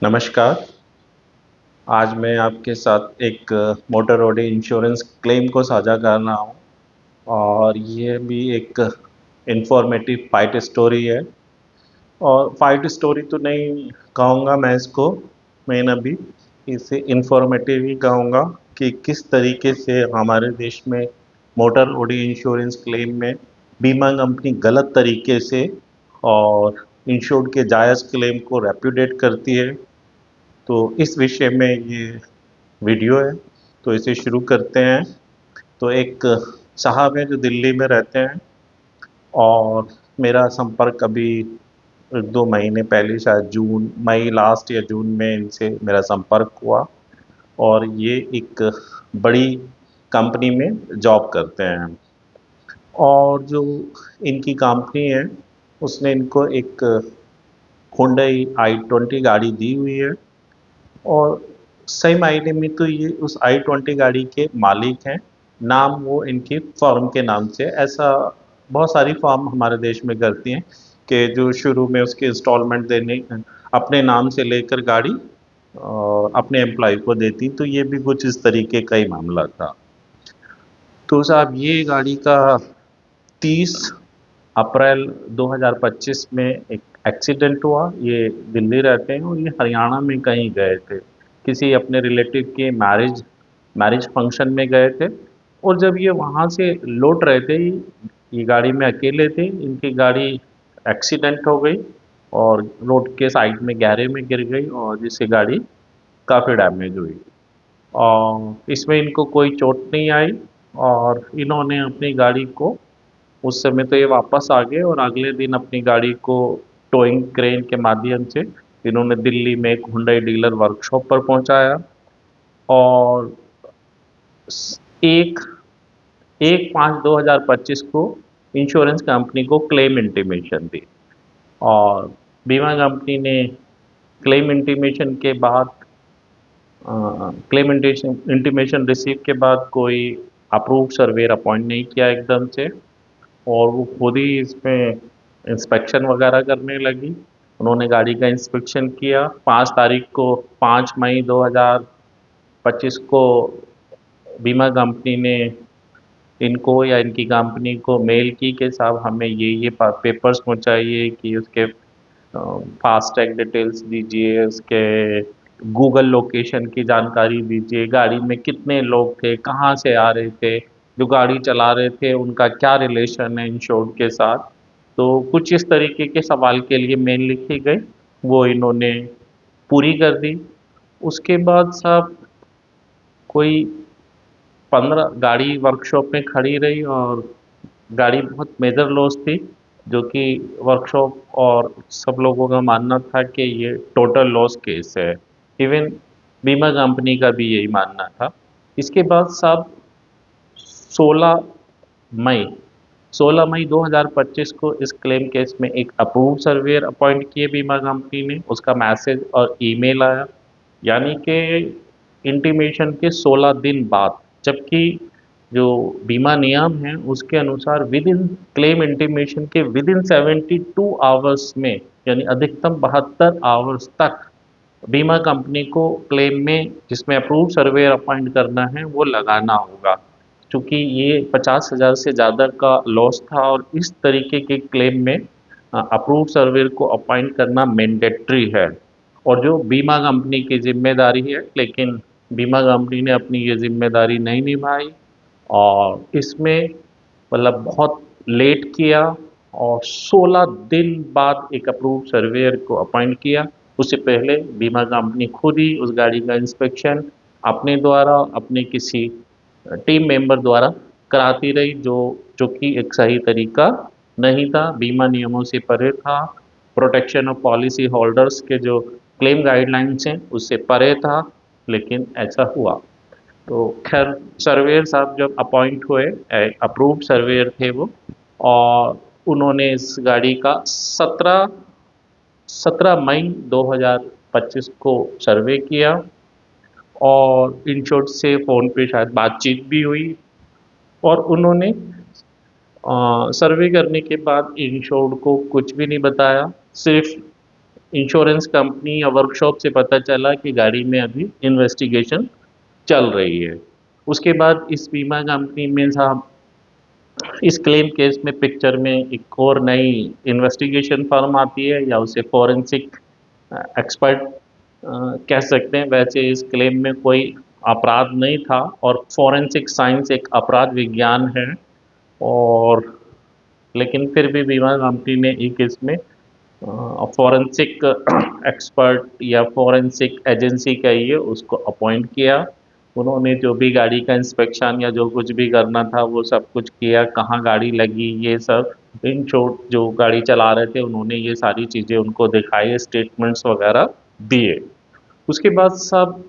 नमस्कार। आज मैं आपके साथ एक मोटर ऑडी इंश्योरेंस क्लेम को साझा कर रहा हूँ और ये भी एक इन्फॉर्मेटिव फाइट स्टोरी है। और फाइट स्टोरी तो नहीं कहूँगा मैं इसको, मैं अभी इसे इन्फॉर्मेटिव ही कहूँगा कि किस तरीके से हमारे देश में मोटर ऑडी इंश्योरेंस क्लेम में बीमा कंपनी गलत तरीके से और इंश्योर्ड के जायज़ क्लेम को रेप्यूडिएट करती है। तो इस विषय में ये वीडियो है, तो इसे शुरू करते हैं। तो एक साहब हैं जो दिल्ली में रहते हैं और मेरा संपर्क अभी 1-2 महीने पहले, शायद जून मई लास्ट या जून में इनसे मेरा संपर्क हुआ। और ये एक बड़ी कंपनी में जॉब करते हैं और जो इनकी कंपनी है उसने इनको एक हुंडई i20 गाड़ी दी हुई है। और सही मायने में तो ये उस i20 गाड़ी के मालिक हैं। नाम वो इनकी फर्म के नाम से, ऐसा बहुत सारी फर्म हमारे देश में करती हैं कि जो शुरू में उसके इंस्टॉलमेंट देने अपने नाम से लेकर गाड़ी अपने एम्प्लॉय को देती, तो ये भी कुछ इस तरीके का ही मामला था। तो साहब ये गाड़ी का 30 अप्रैल 2025 में एक एक्सीडेंट हुआ। ये दिल्ली रहते हैं और ये हरियाणा में कहीं गए थे, किसी अपने रिलेटिव के मैरिज मैरिज फंक्शन में गए थे। और जब ये वहाँ से लौट रहे थे, ये गाड़ी में अकेले थे, इनकी गाड़ी एक्सीडेंट हो गई और रोड के साइड में गहरे में गिर गई और जिससे गाड़ी काफ़ी डैमेज हुई। और इसमें इनको कोई चोट नहीं आई और इन्होंने अपनी गाड़ी को, उस समय तो ये वापस आ गए और अगले दिन अपनी गाड़ी को टोइंग क्रेन के माध्यम से इन्होंने दिल्ली में एक हुंडई डीलर वर्कशॉप पर पहुंचाया और एक 1/5/2025 को इंश्योरेंस कंपनी को क्लेम इंटीमेशन दी। और बीमा कंपनी ने क्लेम इंटीमेशन के बाद क्लेम इंटीमेशन रिसीव के बाद कोई अप्रूव सर्वेयर अपॉइंट नहीं किया एकदम से, और वो खुद ही इसमें इंस्पेक्शन वगैरह करने लगी। उन्होंने गाड़ी का इंस्पेक्शन किया 5 तारीख को, 5 मई 2025 को बीमा कंपनी ने इनको या इनकी कंपनी को मेल की कि साहब हमें ये पेपर्स पहुंचाइए कि उसके फास्टैग डिटेल्स दीजिए, उसके गूगल लोकेशन की जानकारी दीजिए, गाड़ी में कितने लोग थे, कहाँ से आ रहे थे, जो गाड़ी चला रहे थे उनका क्या रिलेशन है इंश्योर्ड के साथ। तो कुछ इस तरीके के सवाल के लिए मेल लिखी गई, वो इन्होंने पूरी कर दी। उसके बाद साहब कोई 15 गाड़ी वर्कशॉप में खड़ी रही और गाड़ी बहुत मेजर लॉस थी, जो कि वर्कशॉप और सब लोगों का मानना था कि ये टोटल लॉस केस है। इवन बीमा कंपनी का भी यही मानना था। इसके बाद साहब 16 मई 16 मई 2025 को इस क्लेम केस में एक अप्रूव सर्वेयर अपॉइंट किए बीमा कंपनी ने, उसका मैसेज और ईमेल आया, यानी कि इंटीमेशन के 16 दिन बाद। जबकि जो बीमा नियम है उसके अनुसार विद इन क्लेम इंटीमेशन के विद इन 72 आवर्स में, यानी अधिकतम 72 आवर्स तक बीमा कंपनी को क्लेम में जिसमें अप्रूव सर्वेयर अपॉइंट करना है वो लगाना होगा। चूँकि ये 50,000 से ज़्यादा का लॉस था और इस तरीके के क्लेम में अप्रूव सर्वेयर को अपॉइंट करना मैंडेटरी है और जो बीमा कंपनी की जिम्मेदारी है। लेकिन बीमा कंपनी ने अपनी ये जिम्मेदारी नहीं निभाई और इसमें मतलब बहुत लेट किया और 16 दिन बाद एक अप्रूव सर्वेयर को अपॉइंट किया। उससे पहले बीमा कंपनी खुद ही उस गाड़ी का इंस्पेक्शन अपने द्वारा, अपने किसी टीम मेंबर द्वारा कराती रही, जो जो कि एक सही तरीका नहीं था, बीमा नियमों से परे था, प्रोटेक्शन ऑफ पॉलिसी होल्डर्स के जो क्लेम गाइडलाइंस हैं उससे परे था, लेकिन ऐसा हुआ। तो खैर सर्वेयर साहब जब अपॉइंट हुए, अप्रूव्ड सर्वेयर थे वो, और उन्होंने इस गाड़ी का 17 मई 2025 को सर्वे किया और इंश्योर्ड से फ़ोन पे शायद बातचीत भी हुई। और उन्होंने सर्वे करने के बाद इंश्योर्ड को कुछ भी नहीं बताया, सिर्फ इंश्योरेंस कंपनी या वर्कशॉप से पता चला कि गाड़ी में अभी इन्वेस्टिगेशन चल रही है। उसके बाद इस बीमा कंपनी में साहब इस क्लेम केस में पिक्चर में एक और नई इन्वेस्टिगेशन फर्म आती है या उसे फॉरेंसिक एक्सपर्ट कह सकते हैं। वैसे इस क्लेम में कोई अपराध नहीं था और फॉरेंसिक साइंस एक अपराध विज्ञान है। और लेकिन फिर भी बीमा कंपनी ने एक इसमें फॉरेंसिक एक्सपर्ट या फॉरेंसिक एजेंसी कहिए उसको अपॉइंट किया। उन्होंने जो भी गाड़ी का इंस्पेक्शन या जो कुछ भी करना था वो सब कुछ किया, कहाँ गाड़ी लगी ये सब। इन शॉर्ट जो गाड़ी चला रहे थे उन्होंने ये सारी चीज़ें उनको दिखाई, स्टेटमेंट्स वगैरह दिए। उसके बाद सब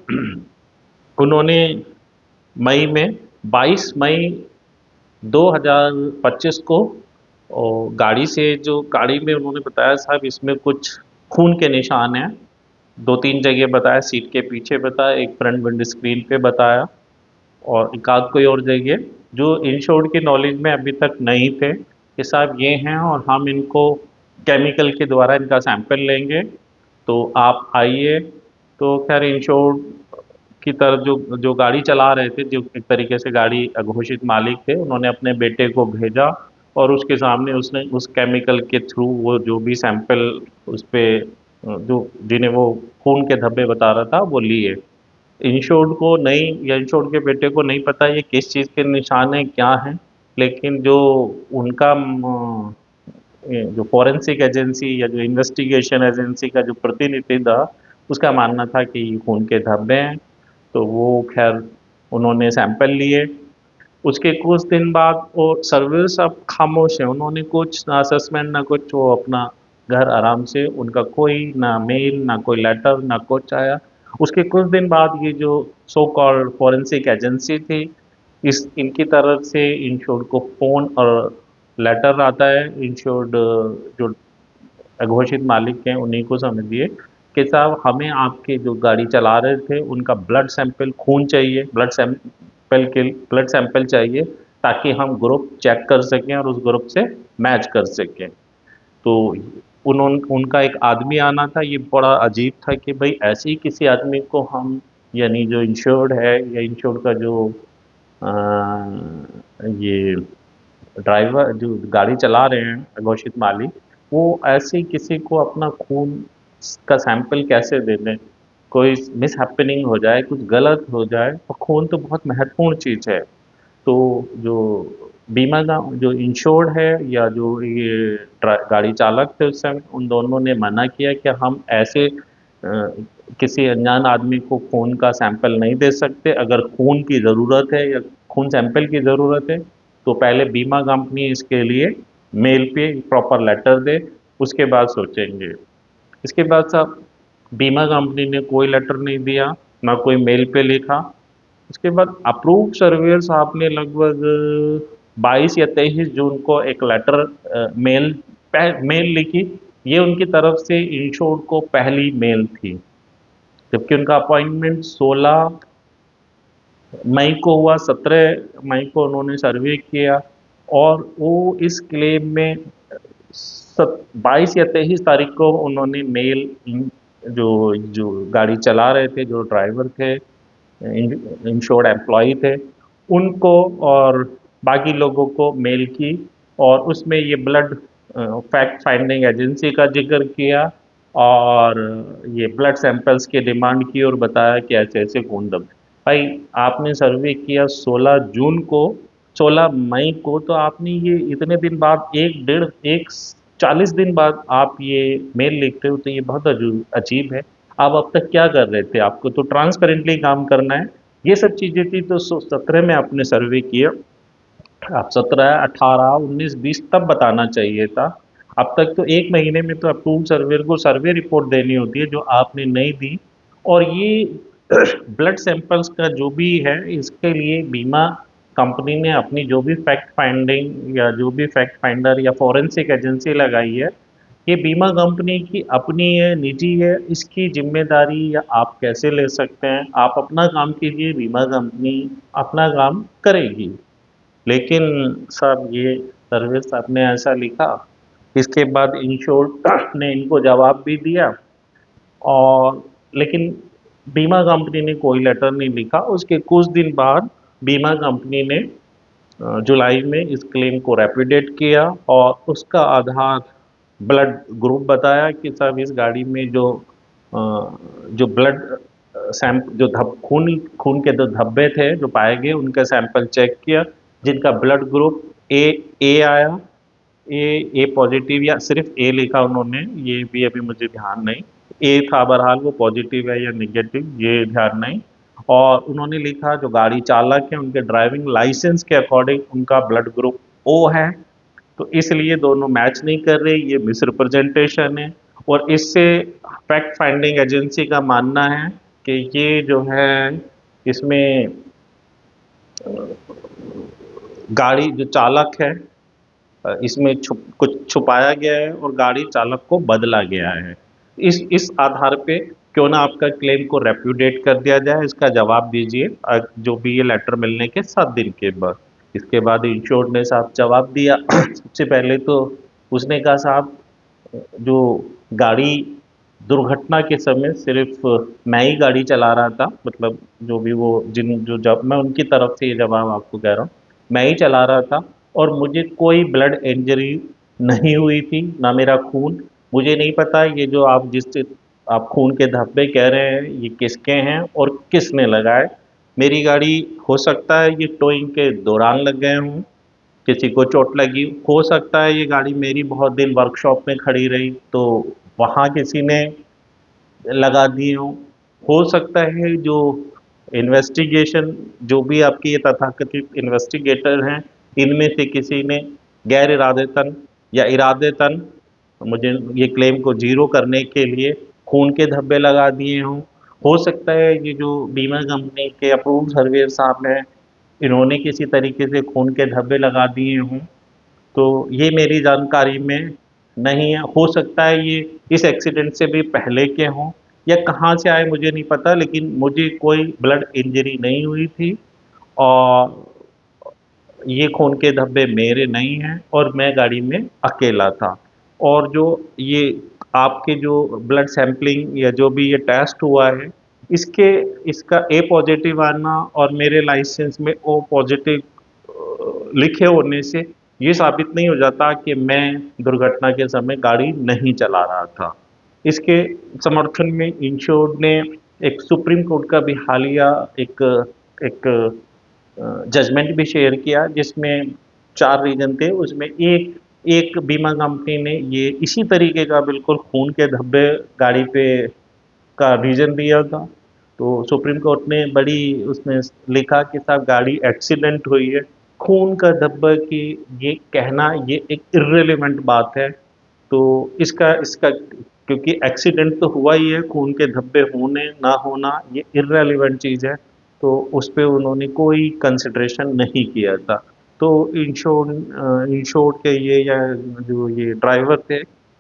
उन्होंने मई में 22 मई 2025 को और गाड़ी से जो गाड़ी में उन्होंने बताया साहब इसमें कुछ खून के निशान हैं। दो तीन जगह बताया, सीट के पीछे बताया, एक फ्रंट विंड स्क्रीन पे बताया और एक आध कोई और जगह जो इंश्योर्ड की नॉलेज में अभी तक नहीं थे कि साहब ये हैं और हम इनको केमिकल के द्वारा इनका सैंपल लेंगे तो आप आइए। तो खैर इंश्योर्ड की तरफ जो जो गाड़ी चला रहे थे, जो एक तरीके से गाड़ी अघोषित मालिक थे, उन्होंने अपने बेटे को भेजा और उसके सामने उसने उस केमिकल के थ्रू वो जो भी सैंपल उस पे जो जिन्हें वो खून के धब्बे बता रहा था वो लिए। इंश्योर्ड को नहीं या इंश्योर्ड के बेटे को नहीं पता ये किस चीज़ के निशान है क्या है, लेकिन जो उनका ये जो फॉरेंसिक एजेंसी या जो इन्वेस्टिगेशन एजेंसी का जो प्रतिनिधि था उसका मानना था कि ये खून के धब्बे हैं। तो वो खैर उन्होंने सैंपल लिए। उसके कुछ दिन बाद वो सर्वियर साहब खामोश हैं, उन्होंने कुछ ना असेसमेंट ना कुछ, वो अपना घर आराम से, उनका कोई ना मेल ना कोई लेटर ना कुछ आया। उसके कुछ दिन बाद ये जो सो कॉल्ड फॉरेंसिक एजेंसी थी, इस इनकी तरफ से इंश्योर्ड को फ़ोन और लेटर आता है। इंश्योर्ड जो अघोषित मालिक हैं उन्हीं को समझिए कि साहब हमें आपके जो गाड़ी चला रहे थे उनका ब्लड सैंपल खून चाहिए, ब्लड सैंपल चाहिए ताकि हम ग्रुप चेक कर सकें और उस ग्रुप से मैच कर सकें। तो उनका एक आदमी आना था। ये बड़ा अजीब था कि भाई ऐसे ही किसी आदमी को हम, यानी जो इंश्योर्ड है या इंश्योर्ड का जो ये ड्राइवर जो गाड़ी चला रहे हैं अघोषित मालिक, वो ऐसे ही किसी को अपना खून का सैंपल कैसे दे दें। कोई मिस हैपनिंग हो जाए, कुछ गलत हो जाए, तो खून तो बहुत महत्वपूर्ण चीज़ है। तो जो बीमा का जो इंश्योर्ड है या जो ये गाड़ी चालक थे उस समय, उन दोनों ने मना किया कि हम ऐसे किसी अनजान आदमी को खून का सैंपल नहीं दे सकते। अगर खून की ज़रूरत है या खून सैंपल की ज़रूरत है तो पहले बीमा कंपनी इसके लिए मेल पे प्रॉपर लेटर दे, उसके बाद सोचेंगे। इसके बाद साहब बीमा कंपनी ने कोई लेटर नहीं दिया, ना कोई मेल पे लिखा। उसके बाद अप्रूव सर्वेयर साहब ने लगभग 22 या 23 जून को एक लेटर मेल लिखी। ये उनकी तरफ से इंश्योर्ड को पहली मेल थी, जबकि उनका अपॉइंटमेंट 16 मई को हुआ। 17 मई को उन्होंने सर्वे किया और वो इस क्लेम में 22 या 23 तारीख को उन्होंने मेल जो जो गाड़ी चला रहे थे, जो ड्राइवर थे, इंश्योर्ड एम्प्लॉई थे, उनको और बाकी लोगों को मेल की और उसमें ये ब्लड फैक्ट फाइंडिंग एजेंसी का जिक्र किया और ये ब्लड सैंपल्स की डिमांड की और बताया कि ऐसे ऐसे खून दब। भाई आपने सर्वे किया 16 जून को, 16 मई को, तो आपने ये इतने दिन बाद, एक डेढ़ एक 40 दिन बाद आप ये मेल लिखते हो, तो ये बहुत अजीब है। आप अब तक क्या कर रहे थे? आपको तो ट्रांसपेरेंटली काम करना है। ये सब चीज़ें थी तो 17 में आपने सर्वे किया, आप 17 18 19 20 तब बताना चाहिए था। अब तक तो एक महीने में तो अप्रूव सर्वेयर को सर्वे रिपोर्ट देनी होती है जो आपने नहीं दी। और ये ब्लड सैंपल्स का जो भी है इसके लिए बीमा कंपनी ने अपनी जो भी फैक्ट फाइंडिंग या जो भी फैक्ट फाइंडर या फॉरेंसिक एजेंसी लगाई है, ये बीमा कंपनी की अपनी है, निजी है, इसकी जिम्मेदारी या आप कैसे ले सकते हैं? आप अपना काम कीजिए, बीमा कंपनी अपना काम करेगी। लेकिन साहब ये सर्विस आपने ऐसा लिखा। इसके बाद इंश्योर्ड ने इनको जवाब भी दिया और लेकिन बीमा कंपनी ने कोई लेटर नहीं लिखा। उसके कुछ दिन बाद बीमा कंपनी ने जुलाई में इस क्लेम को रैपिडेट किया और उसका आधार ब्लड ग्रुप बताया कि साहब इस गाड़ी में अ, जो ब्लड सैंप जो धब खून खून के जो धब्बे थे जो पाए गए उनका सैंपल चेक किया, जिनका ब्लड ग्रुप ए ए आया। ए पॉजिटिव या सिर्फ ए लिखा उन्होंने, ये भी अभी मुझे ध्यान नहीं। ए था बहरहाल, वो पॉजिटिव है या नेगेटिव ये ध्यान नहीं। और उन्होंने लिखा जो गाड़ी चालक है उनके ड्राइविंग लाइसेंस के अकॉर्डिंग उनका ब्लड ग्रुप ओ है, तो इसलिए दोनों मैच नहीं कर रहे, ये मिसरिप्रेजेंटेशन है। और इससे फैक्ट फाइंडिंग एजेंसी का मानना है कि ये जो है इसमें गाड़ी जो चालक है इसमें कुछ छुपाया गया है और गाड़ी चालक को बदला गया है। इस आधार पे क्यों ना आपका क्लेम को रेप्यूडिएट कर दिया जाए, इसका जवाब दीजिए जो भी ये लेटर मिलने के 7 दिन के बाद। इसके बाद इंश्योर्ड ने साहब जवाब दिया। सबसे पहले तो उसने कहा साहब जो गाड़ी दुर्घटना के समय सिर्फ मैं ही गाड़ी चला रहा था, मतलब जो भी वो जिन जो जब मैं उनकी तरफ से ये जवाब आपको कह रहा हूँ, मैं ही चला रहा था और मुझे कोई ब्लड इंजरी नहीं हुई थी, ना मेरा खून। मुझे नहीं पता ये जो आप खून के धब्बे कह रहे हैं ये किसके हैं और किसने लगाए। मेरी गाड़ी हो सकता है ये टोइंग के दौरान लग गए हों, किसी को चोट लगी हो सकता है, ये गाड़ी मेरी बहुत दिन वर्कशॉप में खड़ी रही तो वहाँ किसी ने लगा दिए हों। हो सकता है जो इन्वेस्टिगेशन जो भी आपके ये तथाकथित इन्वेस्टिगेटर हैं इनमें से किसी ने गैर इरादतन या इरादतन मुझे ये क्लेम को जीरो करने के लिए खून के धब्बे लगा दिए हों। हो सकता है ये जो बीमा कंपनी के अप्रूव्ड सर्वेयर साहब हैं इन्होंने किसी तरीके से खून के धब्बे लगा दिए हों, तो ये मेरी जानकारी में नहीं है। हो सकता है ये इस एक्सीडेंट से भी पहले के हों या कहाँ से आए मुझे नहीं पता, लेकिन मुझे कोई ब्लड इंजरी नहीं हुई थी और ये खून के धब्बे मेरे नहीं हैं और मैं गाड़ी में अकेला था। और जो ये आपके जो ब्लड सैंपलिंग या जो भी ये टेस्ट हुआ है इसके इसका ए पॉजिटिव आना और मेरे लाइसेंस में ओ पॉजिटिव लिखे होने से ये साबित नहीं हो जाता कि मैं दुर्घटना के समय गाड़ी नहीं चला रहा था। इसके समर्थन में इंश्योर्ड ने एक सुप्रीम कोर्ट का भी हालिया एक एक जजमेंट भी शेयर किया जिसमें 4 रीजन थे, उसमें एक एक बीमा कंपनी ने ये इसी तरीके का बिल्कुल खून के धब्बे गाड़ी पे का रीजन दिया था। तो सुप्रीम कोर्ट ने बड़ी उसमें लिखा कि साहब गाड़ी एक्सीडेंट हुई है, खून का धब्बा की ये कहना ये एक इर्रेलेवेंट बात है। तो इसका इसका क्योंकि एक्सीडेंट तो हुआ ही है, खून के धब्बे होने ना होना ये इर्रेलेवेंट चीज़ है, तो उस पे उन्होंने कोई कंसिडरेशन नहीं किया था। तो इंश्योर्ड के ये या जो ये ड्राइवर थे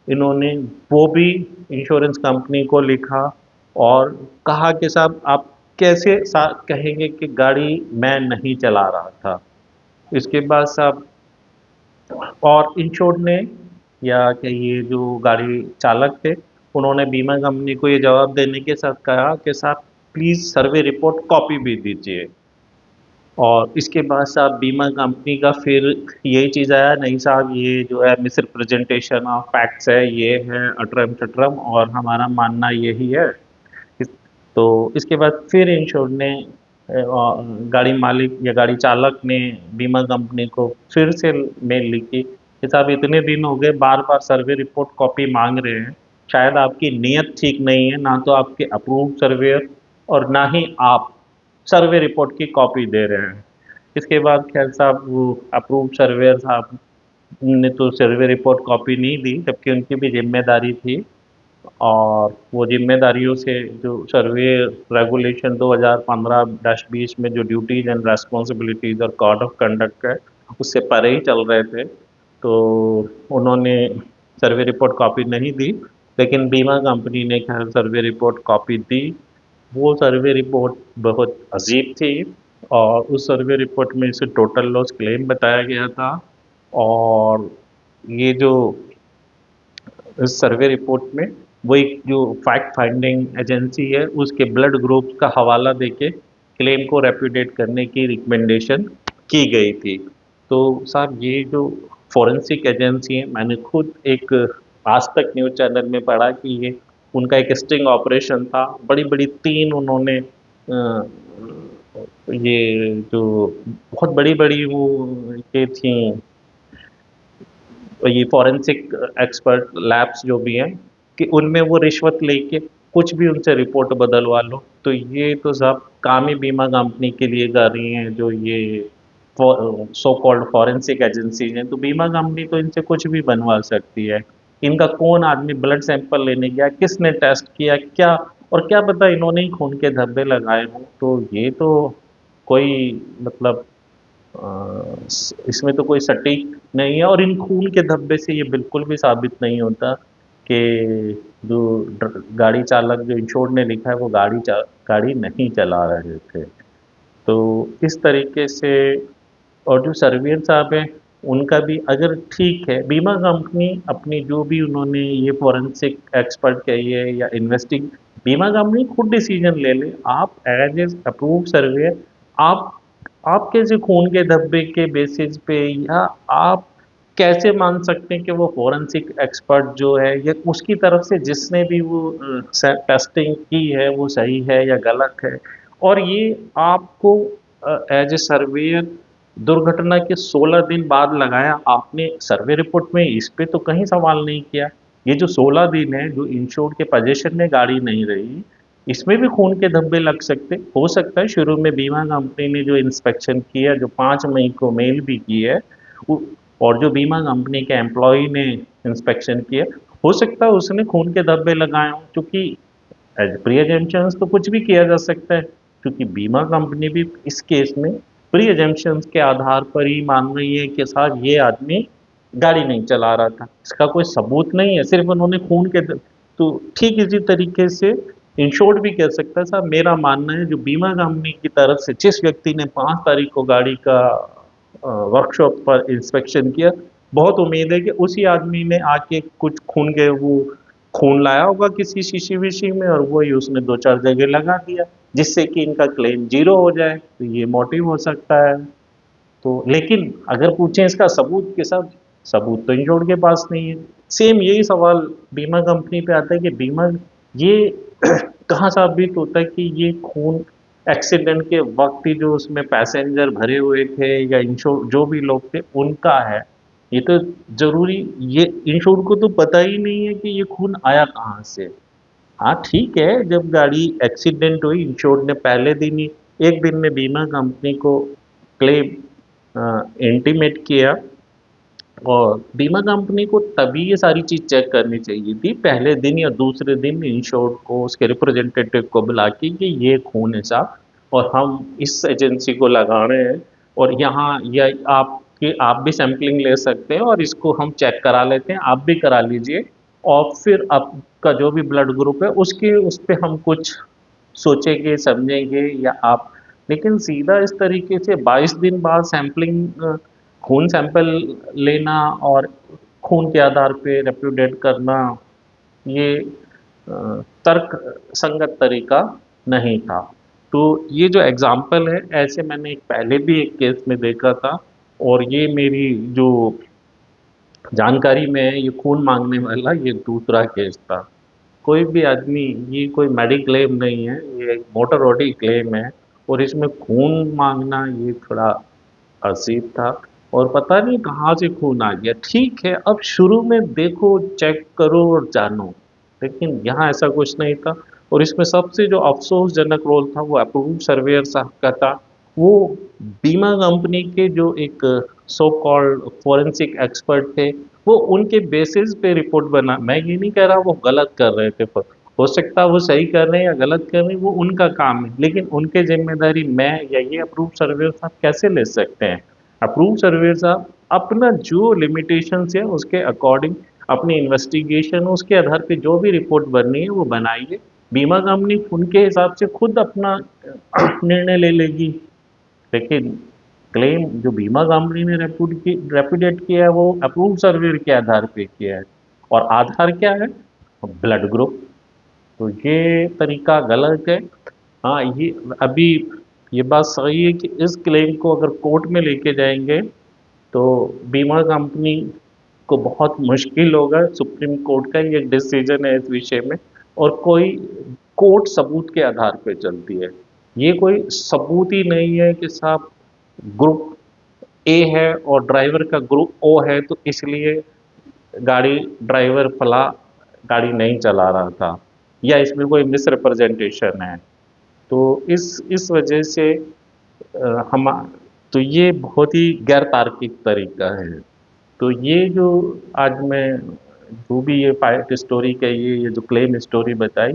इन्होंने वो भी इंश्योरेंस कंपनी को लिखा और कहा कि साहब आप कैसे कहेंगे कि गाड़ी मैं नहीं चला रहा था। इसके बाद साहब और इंश्योर्ड ने या कहिए जो गाड़ी चालक थे उन्होंने बीमा कंपनी को ये जवाब देने के साथ कहा कि साहब प्लीज़ सर्वे रिपोर्ट कॉपी भी दीजिए। और इसके बाद साहब बीमा कंपनी का फिर यही चीज़ आया, नहीं साहब ये जो है मिस रिप्रेजेंटेशन ऑफ फैक्ट्स है, ये है अटरम टटरम और हमारा मानना यही है। इस तो इसके बाद फिर इंश्योर ने गाड़ी मालिक या गाड़ी चालक ने बीमा कंपनी को फिर से मेल लिखी कि साहब इतने दिन हो गए बार-बार सर्वे रिपोर्ट कॉपी माँग रहे हैं। शायद आपकी नीयत ठीक नहीं है, ना तो आपके अप्रूव्ड सर्वेयर और ना ही आप सर्वे रिपोर्ट की कॉपी दे रहे हैं। इसके बाद खैर साहब वो अप्रूव्ड सर्वेयर साहब ने तो सर्वे रिपोर्ट कॉपी नहीं दी, जबकि उनकी भी ज़िम्मेदारी थी। और वो ज़िम्मेदारियों से जो सर्वे रेगुलेशन 2015-20 में जो ड्यूटीज़ एंड रिस्पॉन्सिबिलिटीज़ और कोड ऑफ कंडक्ट है, उससे परे ही चल रहे थे। तो उन्होंने सर्वे रिपोर्ट कॉपी नहीं दी, लेकिन बीमा कंपनी ने खैर सर्वे रिपोर्ट कॉपी दी। वो सर्वे रिपोर्ट बहुत अजीब थी और उस सर्वे रिपोर्ट में इसे टोटल लॉस क्लेम बताया गया था। और ये जो इस सर्वे रिपोर्ट में वो एक जो फैक्ट फाइंडिंग एजेंसी है उसके ब्लड ग्रुप का हवाला देके क्लेम को रेप्यूटेट करने की रिकमेंडेशन की गई थी। तो साहब ये जो फॉरेंसिक एजेंसी है, मैंने खुद एक आज तक न्यूज़ चैनल में पढ़ा कि ये उनका एक स्टिंग ऑपरेशन था। बड़ी बड़ी तीन उन्होंने ये जो बहुत बड़ी बड़ी वो ये थी, ये फॉरेंसिक एक्सपर्ट लैब्स जो भी हैं, कि उनमें वो रिश्वत लेके कुछ भी उनसे रिपोर्ट बदलवा लो। तो ये तो सब काम ही बीमा कंपनी के लिए कर रही हैं, जो ये सो कॉल्ड फॉरेंसिक एजेंसीज हैं। तो बीमा कंपनी तो इनसे कुछ भी बनवा सकती है। इनका कौन आदमी ब्लड सैंपल लेने गया, किसने टेस्ट किया क्या, और क्या पता इन्होंने ही खून के धब्बे लगाए हों। तो ये तो कोई मतलब इसमें तो कोई सटीक नहीं है। और इन खून के धब्बे से ये बिल्कुल भी साबित नहीं होता कि जो गाड़ी चालक जो इंश्योर्ड ने लिखा है वो गाड़ी नहीं चला रहे थे। तो इस तरीके से, और जो सर्वेयर साहब हैं उनका भी अगर ठीक है, बीमा कंपनी अपनी जो भी उन्होंने ये फॉरेंसिक एक्सपर्ट कहिए या इन्वेस्टिंग, बीमा कंपनी खुद डिसीजन ले ले। आप एज ए अप्रूव सर्वेयर, आप आप कैसे खून के धब्बे के बेसिस पे, या आप कैसे मान सकते हैं कि वो फॉरेंसिक एक्सपर्ट जो है या उसकी तरफ से जिसने भी वो टेस्टिंग की है वो सही है या गलत है। और ये आपको एज ए सर्वेयर दुर्घटना के 16 दिन बाद लगाया, आपने सर्वे रिपोर्ट में इस पे तो कहीं सवाल नहीं किया। ये जो 16 दिन है जो इंश्योर्ड के पोजीशन में गाड़ी नहीं रही, इसमें भी खून के धब्बे लग सकते। हो सकता है शुरू में बीमा कंपनी ने जो इंस्पेक्शन किया, जो 5 मई को मेल भी की है, और जो बीमा कंपनी के एम्प्लॉय ने इंस्पेक्शन किया, हो सकता है उसने खून के धब्बे लगाए हों। क्योंकि एज प्री एजम्पशंस तो कुछ भी किया जा सकता है, क्योंकि बीमा कंपनी भी इस केस में प्री एजम्पशंस के आधार पर ही मान रही है कि साहब ये आदमी गाड़ी नहीं चला रहा था, इसका कोई सबूत नहीं है, सिर्फ उन्होंने तो ठीक इसी तरीके से इंश्योर्ड भी कह सकता है साहब मेरा मानना है जो बीमा कंपनी की तरफ से जिस व्यक्ति ने 5 तारीख को गाड़ी का वर्कशॉप पर इंस्पेक्शन किया, बहुत उम्मीद है कि उसी आदमी ने आके कुछ खून के वो खून लाया होगा किसी शीशी विशी में, और वही उसने 2-4 जगह लगा दिया जिससे कि इनका क्लेम जीरो हो जाए। तो ये मोटिव हो सकता है। तो लेकिन अगर पूछें इसका सबूत के साथ, सबूत तो इंश्योर्ड के पास नहीं है। सेम यही सवाल बीमा कंपनी पे आता है कि बीमा ये कहाँ साबित होता है कि ये खून एक्सीडेंट के वक्त ही जो उसमें पैसेंजर भरे हुए थे या इंश्योर जो भी लोग थे उनका है। ये तो जरूरी, ये इंश्योर को तो पता ही नहीं है कि ये खून आया कहाँ से। हाँ ठीक है, जब गाड़ी एक्सीडेंट हुई इंश्योर्ड ने पहले दिन ही, एक दिन में बीमा कंपनी को क्लेम इंटीमेट किया, और बीमा कंपनी को तभी ये सारी चीज़ चेक करनी चाहिए थी पहले दिन या दूसरे दिन इंश्योर्ड को उसके रिप्रेजेंटेटिव को बुला के कि ये खून है साहब, और हम इस एजेंसी को लगा रहे हैं, और यहाँ या आप भी सैम्पलिंग ले सकते हैं और इसको हम चेक करा लेते हैं, आप भी करा लीजिए, और फिर आपका जो भी ब्लड ग्रुप है उसके उस पे हम कुछ सोचेंगे समझेंगे या आप। लेकिन सीधा इस तरीके से 22 दिन बाद सैंपलिंग, खून सैंपल लेना और खून के आधार पे रेप्यूटेट करना, ये तर्क संगत तरीका नहीं था। तो ये जो एग्जाम्पल है, ऐसे मैंने एक पहले भी एक केस में देखा था, और ये मेरी जो जानकारी में है ये खून मांगने वाला ये दूसरा केस था। कोई भी आदमी, ये कोई मेडिक्लेम नहीं है, ये एक मोटर ऑडी क्लेम है, और इसमें खून मांगना ये थोड़ा अजीब था। और पता नहीं कहाँ से खून आ गया। ठीक है, अब शुरू में देखो चेक करो और जानो, लेकिन यहाँ ऐसा कुछ नहीं था। और इसमें सबसे जो अफसोसजनक रोल था वो अप्रूव सर्वेयर साहब का था। वो बीमा कंपनी के जो एक सो कॉल्ड फोरेंसिक एक्सपर्ट थे, वो उनके बेसिस पे रिपोर्ट बना। मैं ये नहीं कह रहा वो गलत कर रहे थे, पर हो सकता है वो सही कर रहे हैं या गलत कर रहे हैं वो उनका काम है, लेकिन उनके जिम्मेदारी मैं या ये अप्रूव सर्वेयर साहब कैसे ले सकते हैं। अप्रूव सर्वेयर साहब अपना जो लिमिटेशंस है उसके अकॉर्डिंग अपनी इन्वेस्टिगेशन उसके आधार पे जो भी रिपोर्ट बननी है वो बनाइए। बीमा कंपनी उनके हिसाब से खुद अपना निर्णय ले लेगी। लेकिन क्लेम जो बीमा कंपनी ने रेपुडेट किया है वो अप्रूव सर्वेयर के आधार पे किया है, और आधार क्या है, ब्लड ग्रुप। तो ये तरीका गलत है। हाँ, ये अभी ये बात सही है कि इस क्लेम को अगर कोर्ट में लेके जाएंगे तो बीमा कंपनी को बहुत मुश्किल होगा। सुप्रीम कोर्ट का ये डिसीजन है इस विषय में, और कोई कोर्ट सबूत के आधार पे चलती है। ये कोई सबूत ही नहीं है कि साहब ग्रुप ए है और ड्राइवर का ग्रुप ओ है, तो इसलिए गाड़ी ड्राइवर फला गाड़ी नहीं चला रहा था, या इसमें कोई मिसरिप्रेजेंटेशन है। तो इस वजह से हम तो ये बहुत ही गैर तार्किक तरीका है। तो ये जो आज मैं जो भी ये फाइट स्टोरी कही, ये जो क्लेम स्टोरी बताई,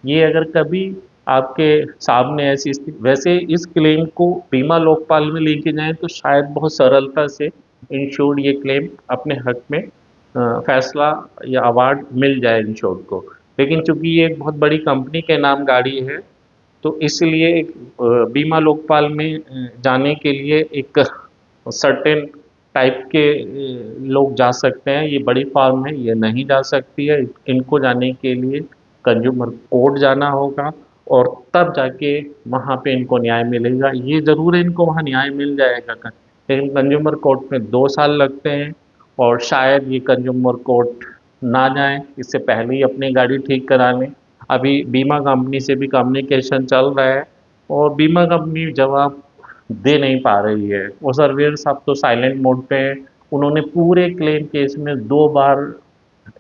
ये अगर कभी आपके सामने ऐसी स्थिति, वैसे इस क्लेम को बीमा लोकपाल में लेके जाएं तो शायद बहुत सरलता से इंश्योर्ड ये क्लेम अपने हक में फैसला या अवार्ड मिल जाए इंश्योर्ड को। लेकिन चूंकि ये एक बहुत बड़ी कंपनी के नाम गाड़ी है, तो इसलिए एक बीमा लोकपाल में जाने के लिए एक सर्टेन टाइप के लोग जा सकते हैं। ये बड़ी फार्म है, ये नहीं जा सकती है। इनको जाने के लिए कंज्यूमर कोर्ट जाना होगा, और तब जाके वहाँ पे इनको न्याय मिलेगा। ये ज़रूर है इनको वहाँ न्याय मिल जाएगा, लेकिन कंज्यूमर कोर्ट में 2 साल लगते हैं, और शायद ये कंज्यूमर कोर्ट ना जाएं, इससे पहले ही अपनी गाड़ी ठीक करा लें। अभी बीमा कंपनी से भी कम्युनिकेशन चल रहा है, और बीमा कंपनी जवाब दे नहीं पा रही है। वो सर्वेयर साहब तो साइलेंट मोड पे हैं। उन्होंने पूरे क्लेम केस में 2 बार,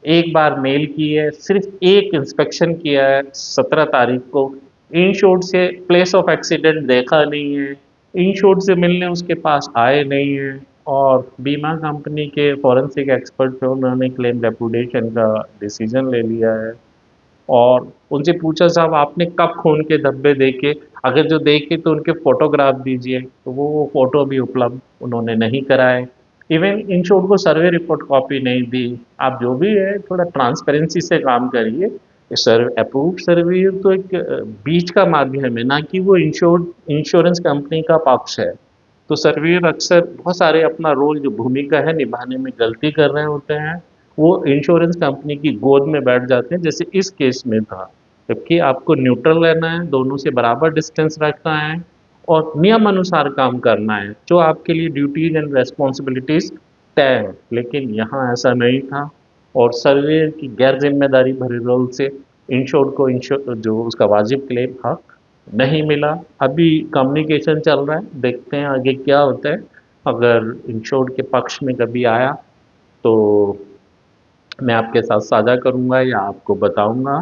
एक बार मेल की है, सिर्फ एक इंस्पेक्शन किया है 17 तारीख को। इंश्योर्ड से प्लेस ऑफ एक्सीडेंट देखा नहीं है, इंश्योर्ड से मिलने उसके पास आए नहीं है, और बीमा कंपनी के फॉरेंसिक एक्सपर्ट पे उन्होंने क्लेम रेपुटेशन का डिसीजन ले लिया है। और उनसे पूछा साहब आपने कब खून के धब्बे देखे, अगर जो देखे तो उनके फोटोग्राफ दीजिए, तो वो फोटो भी उपलब्ध उन्होंने नहीं कराए। इवन इंश्योर्ड को सर्वे रिपोर्ट कॉपी नहीं दी। आप जो भी है थोड़ा ट्रांसपेरेंसी से काम करिए। सर अप्रूव्ड सर्वे तो एक बीच का माध्यम है, ना कि वो इंश्योरेंस कंपनी का पक्ष है। तो सर्वेयर अक्सर बहुत सारे अपना रोल जो भूमिका है निभाने में गलती कर रहे होते हैं। वो इंश्योरेंस कंपनी की गोद में बैठ जाते हैं, जैसे इस केस में था। जबकि आपको न्यूट्रल रहना है, दोनों से बराबर डिस्टेंस रखना है, और नियम अनुसार काम करना है, जो आपके लिए ड्यूटीज एंड रेस्पॉन्सिबिलिटीज तय है। लेकिन यहाँ ऐसा नहीं था, और सर्वेयर की गैर जिम्मेदारी भरे रोल से इंश्योर्ड को इंश्योर जो उसका वाजिब क्लेम हक नहीं मिला। अभी कम्युनिकेशन चल रहा है, देखते हैं आगे क्या होता है। अगर इंश्योर्ड के पक्ष में कभी आया तो मैं आपके साथ साझा करूंगा या आपको बताऊंगा।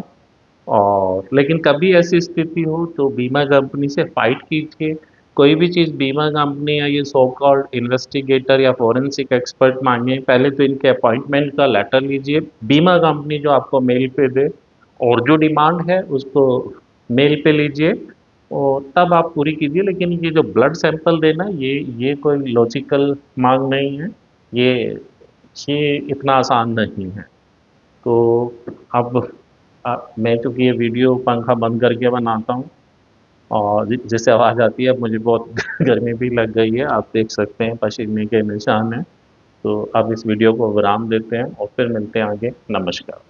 और लेकिन कभी ऐसी स्थिति हो तो बीमा कंपनी से फाइट कीजिए। कोई भी चीज़ बीमा कंपनी या ये सो कॉल्ड इन्वेस्टिगेटर या फोरेंसिक एक्सपर्ट मांगे, पहले तो इनके अपॉइंटमेंट का लेटर लीजिए, बीमा कंपनी जो आपको मेल पे दे, और जो डिमांड है उसको मेल पे लीजिए, और तब आप पूरी कीजिए। लेकिन ये जो ब्लड सैंपल देना, ये कोई लॉजिकल मांग नहीं है। ये ये इतना आसान नहीं है। तो अब मैं चूँकि ये वीडियो पंखा बंद करके बनाता हूँ, और जिससे आवाज़ आती है, अब मुझे बहुत गर्मी भी लग गई है, आप देख सकते हैं पसीने के निशान हैं। तो अब इस वीडियो को विराम देते हैं और फिर मिलते हैं आगे। नमस्कार।